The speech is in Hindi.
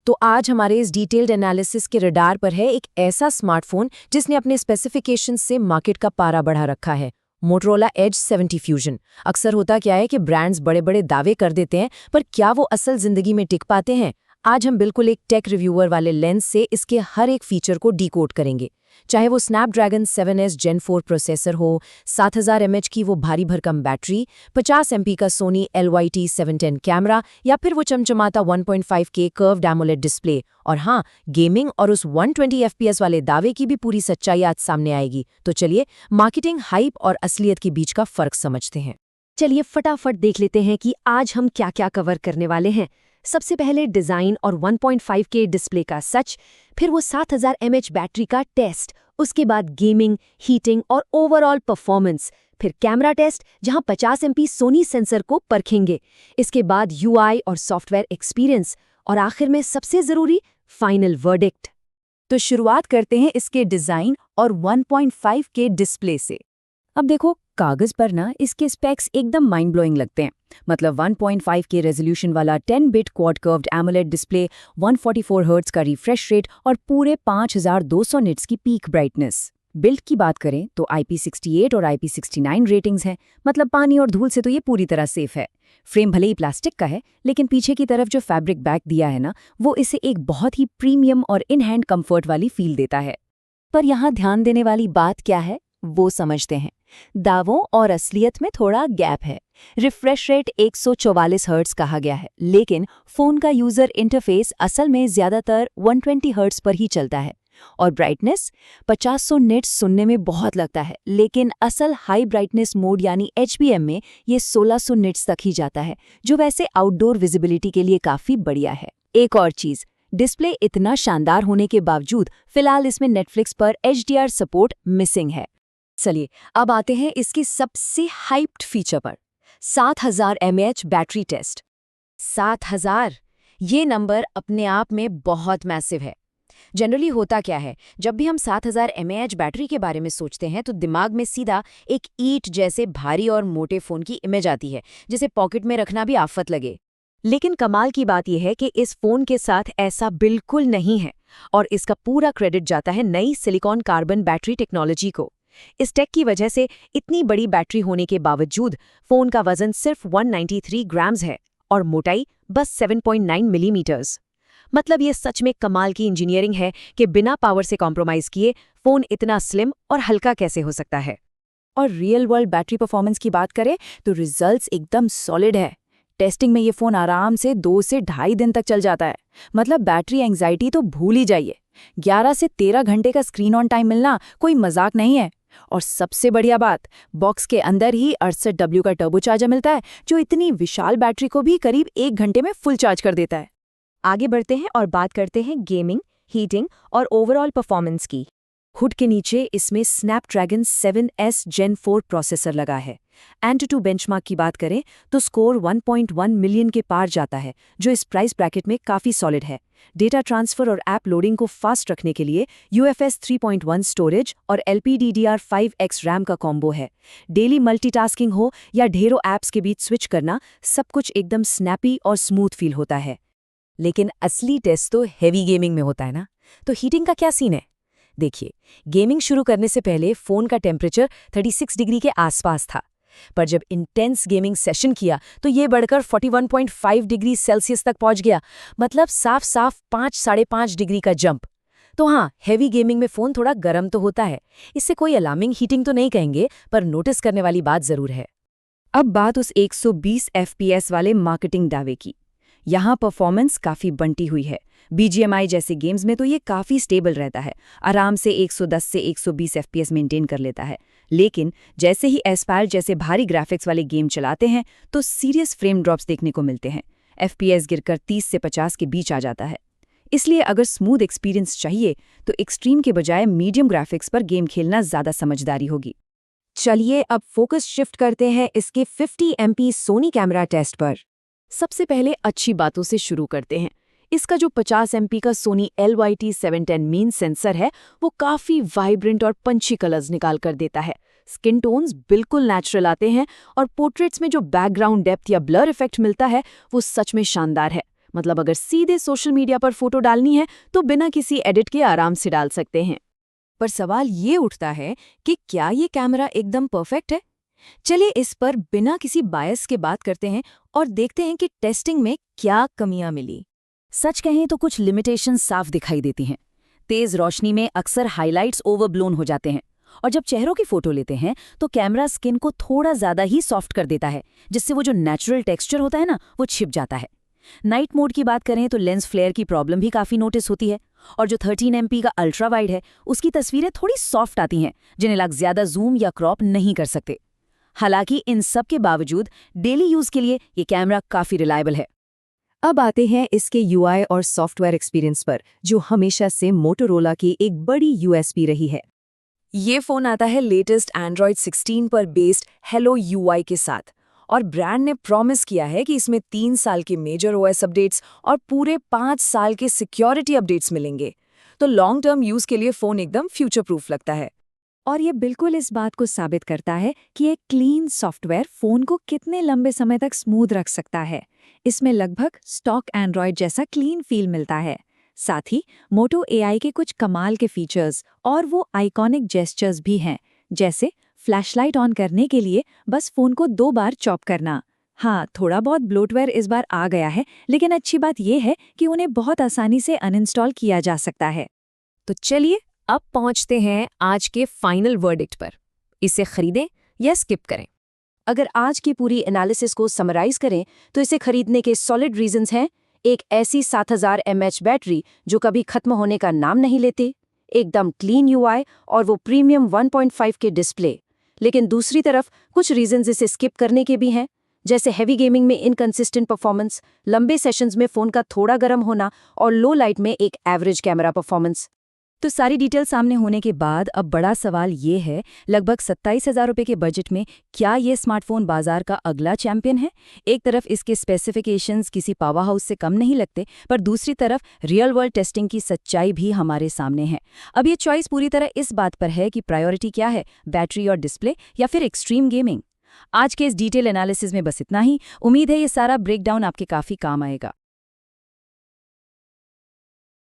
तो आज हमारे इस डिटेल्ड एनालिसिस के रडार पर है एक ऐसा स्मार्टफोन जिसने अपने स्पेसिफिकेशंस से मार्केट का पारा बढ़ा रखा है। Motorola Edge 70 Fusion. अक्सर होता क्या है कि ब्रांड्स बड़े बड़े दावे कर देते हैं, पर क्या वो असल जिंदगी में टिक पाते हैं? आज हम बिल्कुल एक टेक रिव्यूअर वाले लेंस से इसके हर एक फीचर को डिकोड करेंगे। चाहे वो स्नैपड्रैगन 7S Gen 4 प्रोसेसर हो, 7000 mAh की वो भारी भरकम बैटरी, 50 MP का सोनी LYT 710 कैमरा, या फिर वो चमचमाता 1.5K कर्व्ड एमोलेड डिस्प्ले। और हाँ, गेमिंग और उस 120 FPS वाले दावे की भी पूरी सच्चाई आज सामने आएगी। तो चलिए मार्केटिंग हाइप और असलियत के बीच का फर्क समझते हैं। चलिए फटाफट देख लेते हैं कि आज हम क्या क्या कवर करने वाले हैं। सबसे पहले डिज़ाइन और 1.5K डिस्प्ले का सच, फिर वो 7000 mAh बैटरी का टेस्ट, उसके बाद गेमिंग, हीटिंग और ओवरऑल परफॉर्मेंस, फिर कैमरा टेस्ट जहां 50 MP सोनी सेंसर को परखेंगे, इसके बाद UI और सॉफ्टवेयर एक्सपीरियंस, और आखिर में सबसे ज़रूरी फाइनल वर्डिक्ट। तो शुरुआत करते हैं इसके डिज़ाइन और 1.5K डिस्प्ले से। अब देखो, कागज पर ना इसके स्पेक्स एकदम माइंड ब्लोइंग लगते हैं। मतलब 1.5K रेजोल्यूशन वाला 10-बिट quad curved AMOLED display, 144 hertz का रिफ्रेश रेट और पूरे 5200 निट्स की पीक ब्राइटनेस। बिल्ड की बात करें तो IP68 और IP69 रेटिंग्स हैं। मतलब पानी और धूल से तो ये पूरी तरह सेफ है। फ्रेम भले ही प्लास्टिक का है, लेकिन पीछे की तरफ जो फैब्रिक बैक दिया है ना, वो इसे एक बहुत ही प्रीमियम और इन हैंड कंफर्ट वाली फील देता है। पर यहाँ ध्यान देने वाली बात क्या है, वो समझते हैं। दावों और असलियत में थोड़ा गैप है। रिफ्रेश रेट 144 हर्ट्ज कहा गया है, लेकिन फोन का यूजर इंटरफेस असल में ज्यादातर 120 हर्ट्ज पर ही चलता है। और ब्राइटनेस 5000 निट्स सुनने में बहुत लगता है, लेकिन असल हाई ब्राइटनेस मोड यानी HBM में ये 1600 निट्स तक ही जाता है, जो वैसे आउटडोर विजिबिलिटी के लिए काफी बढ़िया है। एक और चीज, डिस्प्ले इतना शानदार होने के बावजूद फिलहाल इसमें नेटफ्लिक्स पर HDR सपोर्ट मिसिंग है। चलिए अब आते हैं इसकी सबसे हाइप्ड फीचर पर, 7000 mAh बैटरी टेस्ट। 7000, ये नंबर अपने आप में बहुत मैसिव है। जनरली होता क्या है, जब भी हम 7000 mAh बैटरी के बारे में सोचते हैं तो दिमाग में सीधा एक ईंट जैसे भारी और मोटे फोन की इमेज आती है, जिसे पॉकेट में रखना भी आफत लगे। लेकिन कमाल की बात यह है कि इस फोन के साथ ऐसा बिल्कुल नहीं है, और इसका पूरा क्रेडिट जाता है नई सिलिकॉन कार्बन बैटरी टेक्नोलॉजी को। इस टेक की वजह से इतनी बड़ी बैटरी होने के बावजूद फोन का वजन सिर्फ 193 ग्राम्स है और मोटाई बस 7.9 मिलीमीटर्स। मतलब ये सच में कमाल की इंजीनियरिंग है कि बिना पावर से कॉम्प्रोमाइज किए फोन इतना स्लिम और हल्का कैसे हो सकता है। और रियल वर्ल्ड बैटरी परफॉर्मेंस की बात करें तो रिजल्ट्स एकदम सॉलिड है। टेस्टिंग में ये फोन आराम से 2 से ढाई दिन तक चल जाता है। मतलब बैटरी एंग्जाइटी तो भूल ही जाइए। 11 से 13 घंटे का स्क्रीन ऑन टाइम मिलना कोई मजाक नहीं है। और सबसे बढ़िया बात, बॉक्स के अंदर ही 68W का टर्बो चार्जर मिलता है, जो इतनी विशाल बैटरी को भी करीब 1 घंटे में फुल चार्ज कर देता है। आगे बढ़ते हैं और बात करते हैं गेमिंग, हीटिंग और ओवरऑल परफॉर्मेंस की। हुड के नीचे इसमें स्नैपड्रैगन 7S Gen 4 प्रोसेसर लगा है। एंटूटू बेंचमार्क की बात करें तो स्कोर 1.1 मिलियन के पार जाता है, जो इस प्राइस ब्रैकेट में काफ़ी सॉलिड है। डेटा ट्रांसफर और ऐप लोडिंग को फास्ट रखने के लिए UFS 3.1 स्टोरेज और LPDDR5X रैम का कॉम्बो है। डेली मल्टीटास्किंग हो या ढेरों ऐप्स के बीच स्विच करना, सब कुछ एकदम स्नैपी और स्मूथ फील होता है। लेकिन असली टेस्ट तो हेवी गेमिंग में होता है ना। तो हीटिंग का क्या सीन है? देखिए, गेमिंग शुरू करने से पहले फ़ोन का टेम्परेचर 36 डिग्री के आसपास था, पर जब इंटेंस गेमिंग सेशन किया तो ये बढ़कर 41.5 डिग्री सेल्सियस तक पहुंच गया। मतलब साफ साफ 5-5.5 डिग्री का जंप। तो हाँ, हेवी गेमिंग में फ़ोन थोड़ा गर्म तो होता है। इससे कोई अलार्मिंग हीटिंग तो नहीं कहेंगे, पर नोटिस करने वाली बात ज़रूर है। अब बात उस 120 FPS वाले मार्केटिंग दावे की। यहाँ परफॉर्मेंस काफ़ी बंटी हुई है। BGMI जैसे गेम्स में तो ये काफ़ी स्टेबल रहता है, आराम से 110 से 120 FPS मेंटेन कर लेता है। लेकिन जैसे ही एस्पायर जैसे भारी ग्राफिक्स वाले गेम चलाते हैं तो सीरियस फ्रेम ड्रॉप्स देखने को मिलते हैं। FPS गिरकर 30 से 50 के बीच आ जाता है। इसलिए अगर स्मूथ एक्सपीरियंस चाहिए तो एक्सट्रीम के बजाय मीडियम ग्राफिक्स पर गेम खेलना ज़्यादा समझदारी होगी। चलिए अब फोकस शिफ्ट करते हैं इसके 50 MP सोनी कैमरा टेस्ट पर। सबसे पहले अच्छी बातों से शुरू करते हैं। इसका जो 50 MP का सोनी LYT 710 मीन सेंसर है, वो काफ़ी वाइब्रेंट और पंची कलर्स निकाल कर देता है। स्किन टोन्स बिल्कुल नेचुरल आते हैं और पोर्ट्रेट्स में जो बैकग्राउंड डेप्थ या ब्लर इफेक्ट मिलता है, वो सच में शानदार है। मतलब अगर सीधे सोशल मीडिया पर फोटो डालनी है तो बिना किसी एडिट के आराम से डाल सकते हैं। पर सवाल ये उठता है कि क्या ये कैमरा एकदम परफेक्ट है? चलिए इस पर बिना किसी बायस के बात करते हैं और देखते हैं कि टेस्टिंग में क्या कमियां मिली। सच कहें तो कुछ लिमिटेशंस साफ दिखाई देती हैं। तेज रोशनी में अक्सर हाइलाइट्स ओवरब्लोन हो जाते हैं और जब चेहरों की फोटो लेते हैं तो कैमरा स्किन को थोड़ा ज़्यादा ही सॉफ्ट कर देता है, जिससे वो जो नेचुरल टेक्सचर होता है ना, वो छिप जाता है। नाइट मोड की बात करें तो लेंस फ्लेयर की प्रॉब्लम भी काफ़ी नोटिस होती है और जो 13 MP का अल्ट्रा वाइड है उसकी तस्वीरें थोड़ी सॉफ्ट आती हैं, जिन्हें लोग ज़्यादा जूम या क्रॉप नहीं कर सकते। हालांकि इन सब के बावजूद डेली यूज़ के लिए ये कैमरा काफ़ी रिलायबल है। अब आते हैं इसके UI और सॉफ्टवेयर एक्सपीरियंस पर, जो हमेशा से मोटोरोला की एक बड़ी USP रही है। ये फ़ोन आता है लेटेस्ट एंड्रॉयड 16 पर बेस्ड हेलो UI के साथ और ब्रांड ने प्रॉमिस किया है कि इसमें 3 साल के मेजर OS अपडेट्स और पूरे 5 साल के सिक्योरिटी अपडेट्स मिलेंगे। तो लॉन्ग टर्म यूज़ के लिए फ़ोन एकदम फ्यूचर प्रूफ लगता है। और ये बिल्कुल इस बात को साबित करता है कि एक क्लीन सॉफ्टवेयर फ़ोन को कितने लंबे समय तक स्मूथ रख सकता है। इसमें लगभग स्टॉक एंड्रॉयड जैसा क्लीन फील मिलता है। साथ ही मोटो AI के कुछ कमाल के फीचर्स और वो आइकॉनिक जेस्चर्स भी हैं, जैसे फ्लैशलाइट ऑन करने के लिए बस फ़ोन को 2 बार चॉप करना। हाँ, थोड़ा बहुत ब्लोटवेयर इस बार आ गया है, लेकिन अच्छी बात यह है कि उन्हें बहुत आसानी से अनइंस्टॉल किया जा सकता है। तो चलिए अब पहुंचते हैं आज के फाइनल वर्डिक्ट पर। इसे खरीदें या स्किप करें? अगर आज की पूरी एनालिसिस को समराइज करें तो इसे खरीदने के सॉलिड रीजंस हैं। एक ऐसी 7000 mAh बैटरी जो कभी खत्म होने का नाम नहीं लेती, एकदम क्लीन UI और वो प्रीमियम 1.5 के डिस्प्ले। लेकिन दूसरी तरफ कुछ रीजंस इसे स्किप करने के भी हैं, जैसे हैवी गेमिंग में इनकंसिस्टेंट परफॉर्मेंस, लंबे सेशंस में फ़ोन का थोड़ा गर्म होना और लो लाइट में एक एवरेज कैमरा परफॉर्मेंस। तो सारी डिटेल सामने होने के बाद अब बड़ा सवाल ये है, लगभग 27,000 रुपये के बजट में क्या ये स्मार्टफोन बाजार का अगला चैंपियन है? एक तरफ इसके स्पेसिफिकेशंस किसी पावर हाउस से कम नहीं लगते, पर दूसरी तरफ रियल वर्ल्ड टेस्टिंग की सच्चाई भी हमारे सामने है। अब ये चॉइस पूरी तरह इस बात पर है कि प्रायोरिटी क्या है, बैटरी और डिस्प्ले या फिर एक्सट्रीम गेमिंग। आज के इस डिटेल एनालिसिस में बस इतना ही। उम्मीद है ये सारा ब्रेकडाउन आपके काफ़ी काम आएगा।